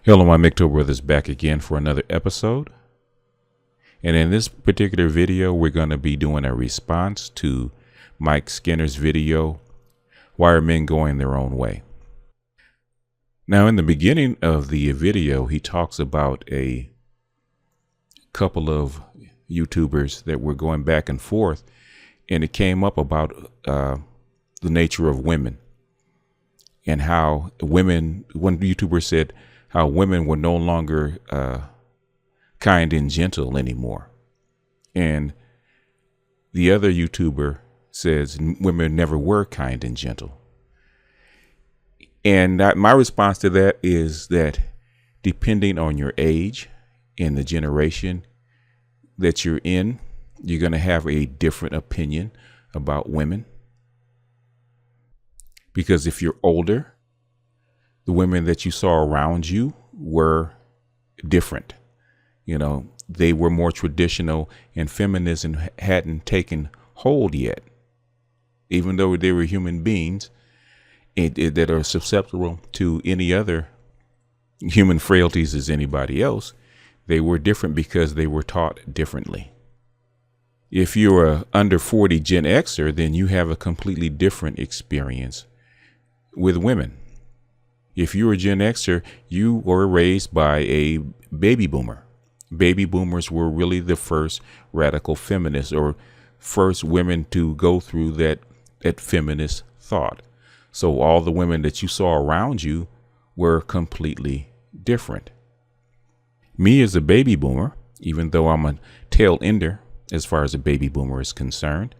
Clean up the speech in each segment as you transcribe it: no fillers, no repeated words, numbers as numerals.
Hello, my MGTOW brothers, back again for another episode. And in this particular video, we're going to be doing a response to Mike Skinner's video, Why Are Men Going Their Own Way? Now, in the beginning of the video, he talks about a couple of YouTubers that were going back and forth, and it came up about the nature of women and how women, one YouTuber said, how women were no longer kind and gentle anymore. And the other YouTuber says women never were kind and gentle. And my response to that is that depending on your age and the generation that you're in, you're going to have a different opinion about women. Because if you're older, the women that you saw around you were different. You know, they were more traditional, and feminism hadn't taken hold yet. Even though they were human beings that are susceptible to any other human frailties as anybody else, they were different because they were taught differently. If you're a under 40 Gen Xer, then you have a completely different experience with women. If you're a Gen Xer, you were raised by a baby boomer. Baby boomers were really the first radical feminists, or first women to go through that feminist thought. So all the women that you saw around you were completely different. Me as a baby boomer, even though I'm a tail ender as far as a baby boomer is concerned,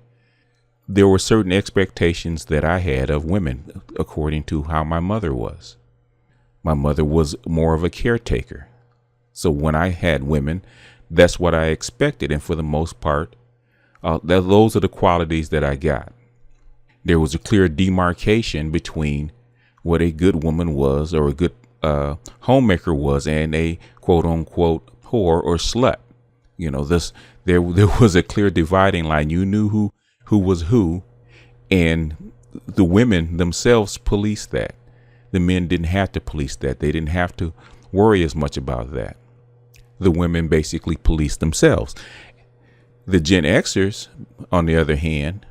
there were certain expectations that I had of women according to how my mother was. My mother was more of a caretaker. So when I had women, that's what I expected. And for the most part, those are the qualities that I got. There was a clear demarcation between what a good woman was, or a good homemaker was, and a quote unquote whore or slut. You know, there was a clear dividing line. You knew who was who, and the women themselves policed that. The men didn't have to police that. They didn't have to worry as much about that. The women basically policed themselves. The Gen Xers, on the other hand,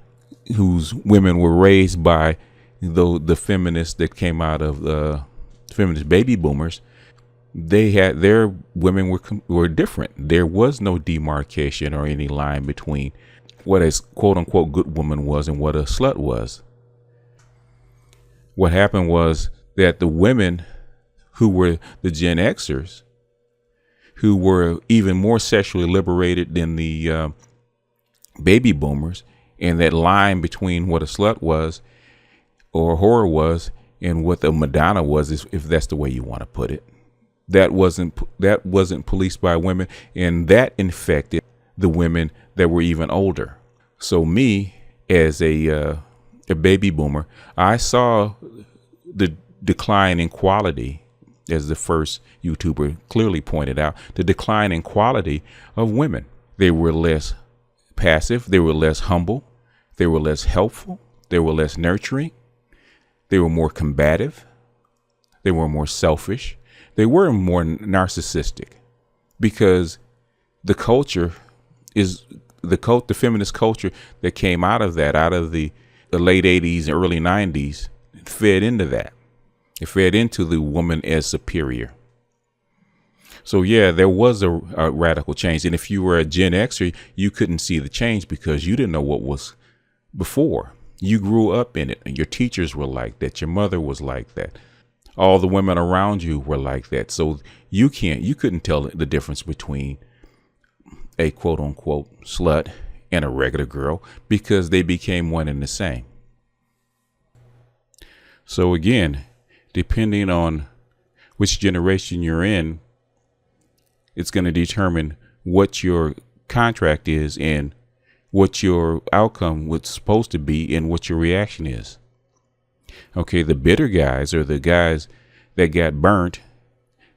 whose women were raised by the feminists that came out of the feminist baby boomers, their women were different. There was no demarcation or any line between what a quote unquote good woman was and what a slut was. What happened was that the women who were the Gen Xers, who were even more sexually liberated than the baby boomers, and that line between what a slut was or a whore was and what the Madonna was, if that's the way you want to put it, that wasn't policed by women, and that infected the women that were even older. So me, as a baby boomer, I saw the decline in quality, as the first YouTuber clearly pointed out, the decline in quality of women. They were less passive, they were less humble, they were less helpful, they were less nurturing, they were more combative, they were more selfish, they were more narcissistic, because the culture is the feminist culture that came out of the late 80s and early 90s fed into that. It fed into the woman as superior. So yeah, there was a radical change. And if you were a Gen Xer, you couldn't see the change because you didn't know what was before. You grew up in it, and your teachers were like that. Your mother was like that. All the women around you were like that. So you couldn't tell the difference between a quote unquote slut and a regular girl, because they became one and the same. So again, depending on which generation you're in, it's going to determine what your contract is and what your outcome was supposed to be and what your reaction is. Okay, the bitter guys, or the guys that got burnt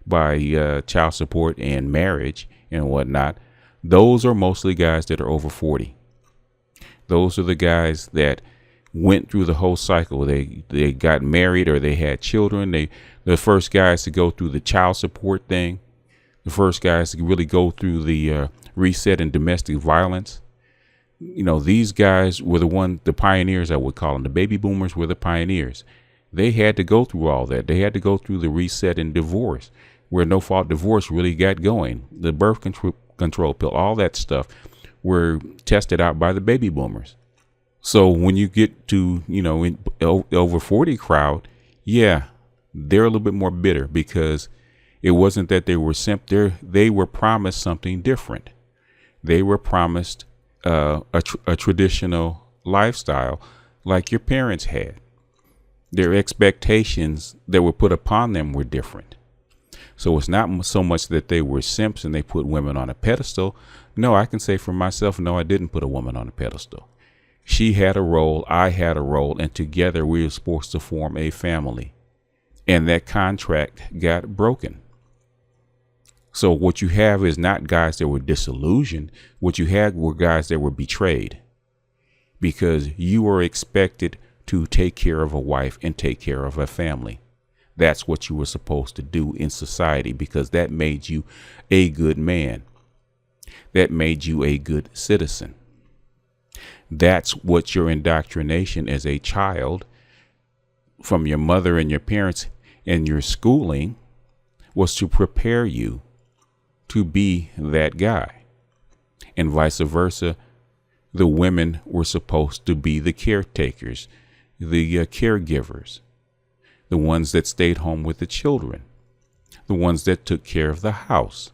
by child support and marriage and whatnot, those are mostly guys that are over 40. Those are the guys that went through the whole cycle. They got married or they had children. The first guys to go through the child support thing. The first guys to really go through the reset in domestic violence. These guys were the pioneers, I would call them. The baby boomers were the pioneers. They had to go through all that. They had to go through the reset and divorce, where no fault divorce really got going. The birth control pill, all that stuff were tested out by the baby boomers. So when you get to, over 40 crowd, yeah, they're a little bit more bitter because it wasn't that they were they were promised something different. They were promised a traditional lifestyle like your parents had. Their expectations that were put upon them were different. So it's not so much that they were simps and they put women on a pedestal. No, I can say for myself, no, I didn't put a woman on a pedestal. She had a role, I had a role, and together we were supposed to form a family. And that contract got broken. So what you have is not guys that were disillusioned. What you had were guys that were betrayed because you were expected to take care of a wife and take care of a family. That's what you were supposed to do in society because that made you a good man. That made you a good citizen. That's what your indoctrination as a child from your mother and your parents and your schooling was to prepare you to be that guy. And vice versa, the women were supposed to be the caretakers, the caregivers, the ones that stayed home with the children, the ones that took care of the house,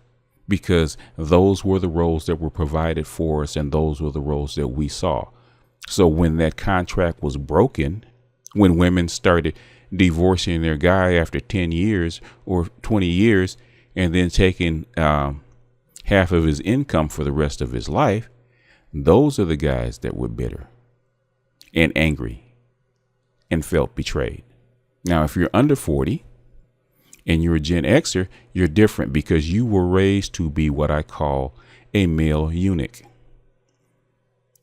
because those were the roles that were provided for us and those were the roles that we saw. So when that contract was broken, when women started divorcing their guy after 10 years or 20 years and then taking half of his income for the rest of his life, those are the guys that were bitter and angry and felt betrayed. Now, if you're under 40 and you're a Gen Xer, you're different because you were raised to be what I call a male eunuch.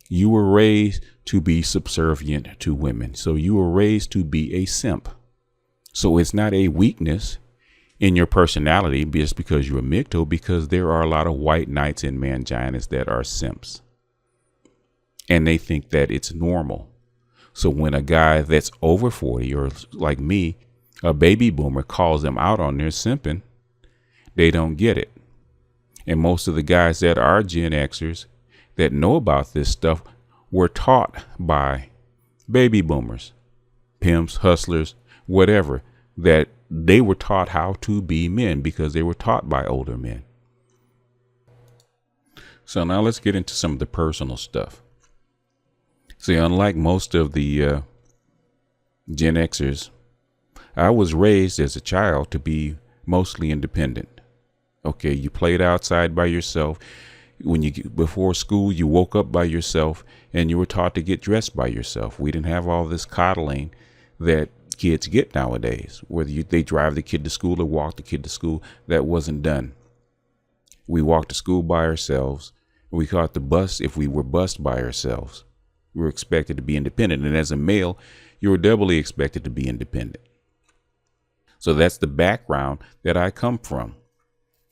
You were raised to be subservient to women. So you were raised to be a simp. So it's not a weakness in your personality just because you're a MGTOW, because there are a lot of white knights and manginas that are simps. And they think that it's normal. So when a guy that's over 40 or like me, a baby boomer, calls them out on their simping, they don't get it. And most of the guys that are Gen Xers that know about this stuff were taught by baby boomers, pimps, hustlers, whatever, that they were taught how to be men because they were taught by older men. So now let's get into some of the personal stuff. See, unlike most of the Gen Xers, I was raised as a child to be mostly independent. Okay, you played outside by yourself. Before school, you woke up by yourself and you were taught to get dressed by yourself. We didn't have all this coddling that kids get nowadays, whether they drive the kid to school or walk the kid to school. That wasn't done. We walked to school by ourselves. We caught the bus if we were bused by ourselves. We were expected to be independent. And as a male, you were doubly expected to be independent. So that's the background that I come from,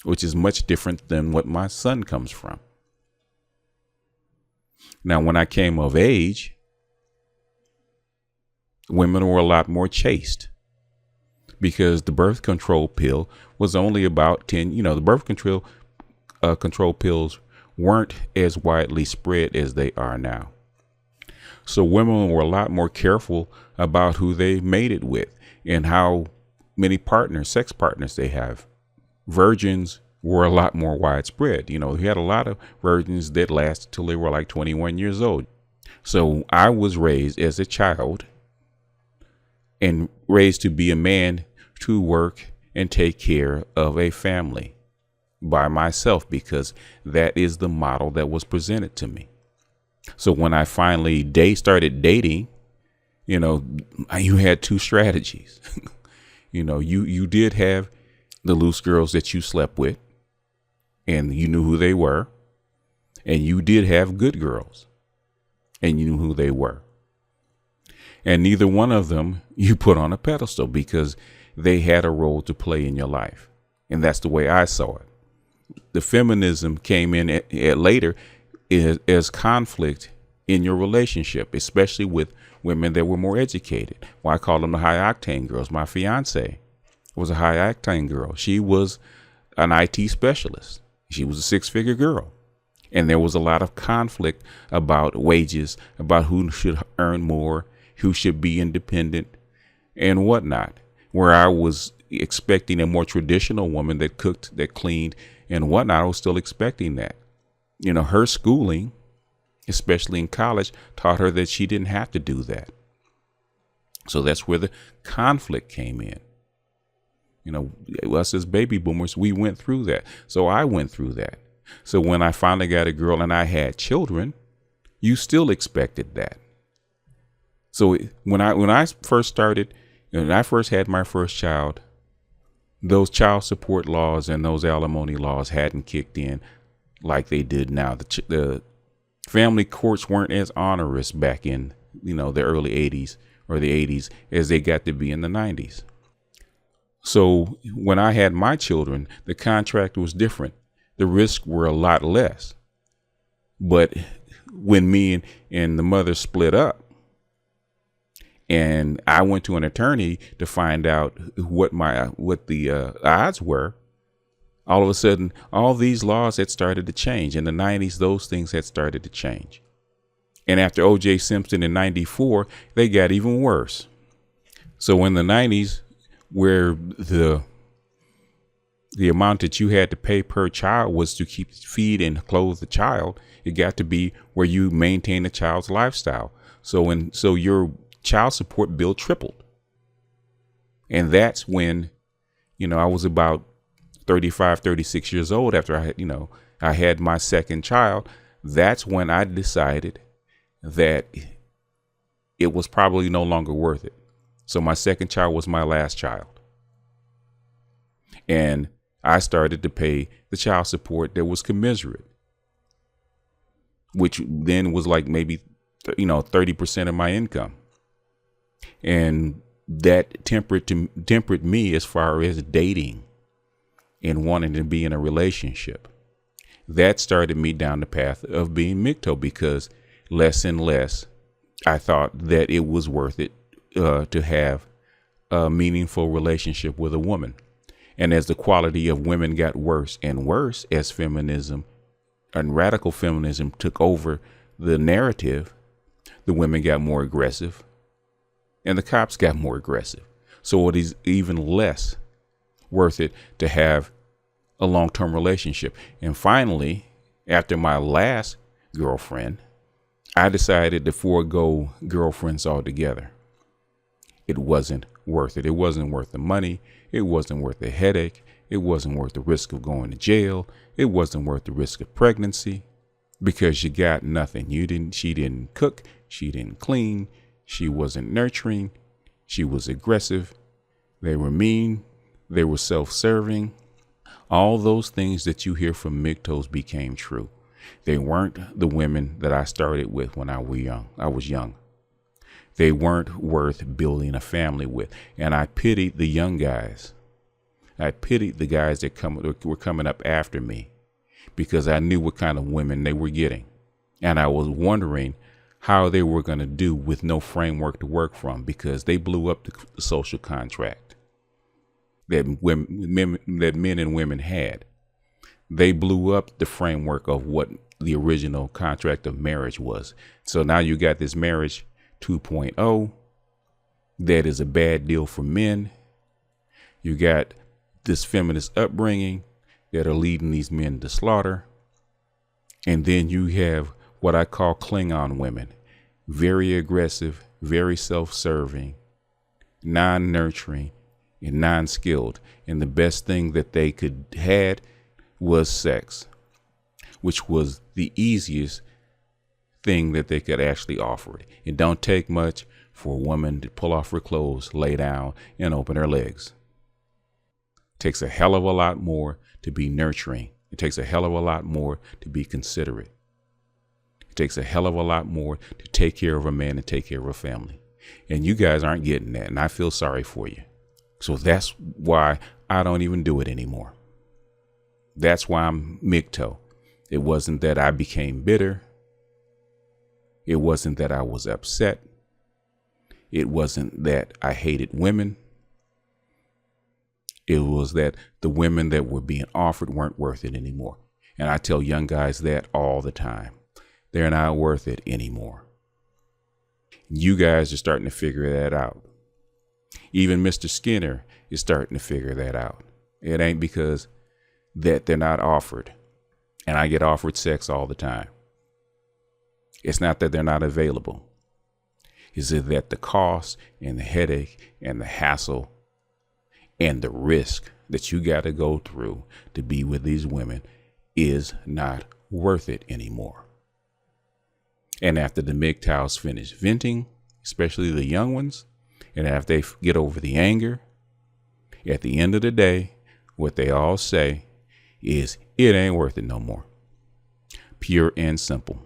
which is much different than what my son comes from. Now, when I came of age, women were a lot more chaste because the birth control pill was only about 10, the birth control pills weren't as widely spread as they are now. So women were a lot more careful about who they mated with and how many sex partners they have. Virgins were a lot more widespread. We had a lot of virgins that lasted till they were like 21 years old. So I was raised as a child and raised to be a man to work and take care of a family by myself because that is the model that was presented to me. So when I finally started dating, you had two strategies. You did have the loose girls that you slept with and you knew who they were. And you did have good girls and you knew who they were. And neither one of them you put on a pedestal because they had a role to play in your life. And that's the way I saw it. The feminism came in at later as conflict in your relationship, especially with women that were more educated. Well, I call them the high octane girls. My fiance was a high octane girl. She was an IT specialist. She was a six-figure girl. And there was a lot of conflict about wages, about who should earn more, who should be independent and whatnot, where I was expecting a more traditional woman that cooked, that cleaned and whatnot. I was still expecting that. You know, her schooling, especially in college, taught her that she didn't have to do that. So that's where the conflict came in. You know, us as baby boomers, we went through that. So I went through that. So when I finally got a girl and I had children, you still expected that. So when I first started, when I first had my first child, those child support laws and those alimony laws hadn't kicked in like they did now. The family courts weren't as onerous back in, you know, the early 80s or the 80s as they got to be in the 90s. So when I had my children, the contract was different. The risks were a lot less. But when me and the mother split up, and I went to an attorney to find out what the odds were, all of a sudden, all these laws had started to change. In the 90s, those things had started to change. And after O.J. Simpson in 94, they got even worse. So in the 90s, where the amount that you had to pay per child was to feed and clothe the child, it got to be where you maintain the child's lifestyle. So your child support bill tripled. And that's when, you know, I was about 35, 36 years old after I had my second child. That's when I decided that it was probably no longer worth it. So my second child was my last child. And I started to pay the child support that was commensurate, which then was like maybe, 30% of my income. And that tempered me as far as dating and wanting to be in a relationship. That started me down the path of being MGTOW, because less and less I thought that it was worth it to have a meaningful relationship with a woman. And as the quality of women got worse and worse, as feminism and radical feminism took over the narrative, the women got more aggressive and the cops got more aggressive. So it is even less worth it to have a long-term relationship. And finally, after my last girlfriend, I decided to forego girlfriends altogether. It wasn't worth it. It wasn't worth the money. It wasn't worth the headache. It wasn't worth the risk of going to jail. It wasn't worth the risk of pregnancy, because you got nothing. She didn't cook. She didn't clean. She wasn't nurturing. She was aggressive. They were mean. They were self-serving. All those things that you hear from MGTOWs became true. They weren't the women that I started with when I was young. They weren't worth building a family with. And I pitied the young guys. I pitied the guys that were coming up after me, because I knew what kind of women they were getting. And I was wondering how they were going to do with no framework to work from, because they blew up the social contract that men and women had. They blew up the framework of what the original contract of marriage was. So now you got this marriage 2.0 that is a bad deal for men. You got this feminist upbringing that are leading these men to slaughter. And then you have what I call Klingon women, very aggressive, very self-serving, non-nurturing, and non-skilled. And the best thing that they had was sex, which was the easiest thing that they could actually offer. It don't take much for a woman to pull off her clothes, lay down, and open her legs. It takes a hell of a lot more to be nurturing. It takes a hell of a lot more to be considerate. It takes a hell of a lot more to take care of a man and take care of a family. And you guys aren't getting that. And I feel sorry for you. So that's why I don't even do it anymore. That's why I'm MGTOW. It wasn't that I became bitter. It wasn't that I was upset. It wasn't that I hated women. It was that the women that were being offered weren't worth it anymore. And I tell young guys that all the time. They're not worth it anymore. You guys are starting to figure that out. Even Mr. Skinner is starting to figure that out. It ain't because that they're not offered. And I get offered sex all the time. It's not that they're not available. It's that the cost and the headache and the hassle and the risk that you got to go through to be with these women is not worth it anymore. And after the MGTOWs finish venting, especially the young ones, and after they get over the anger, at the end of the day, what they all say is, it ain't worth it no more. Pure and simple.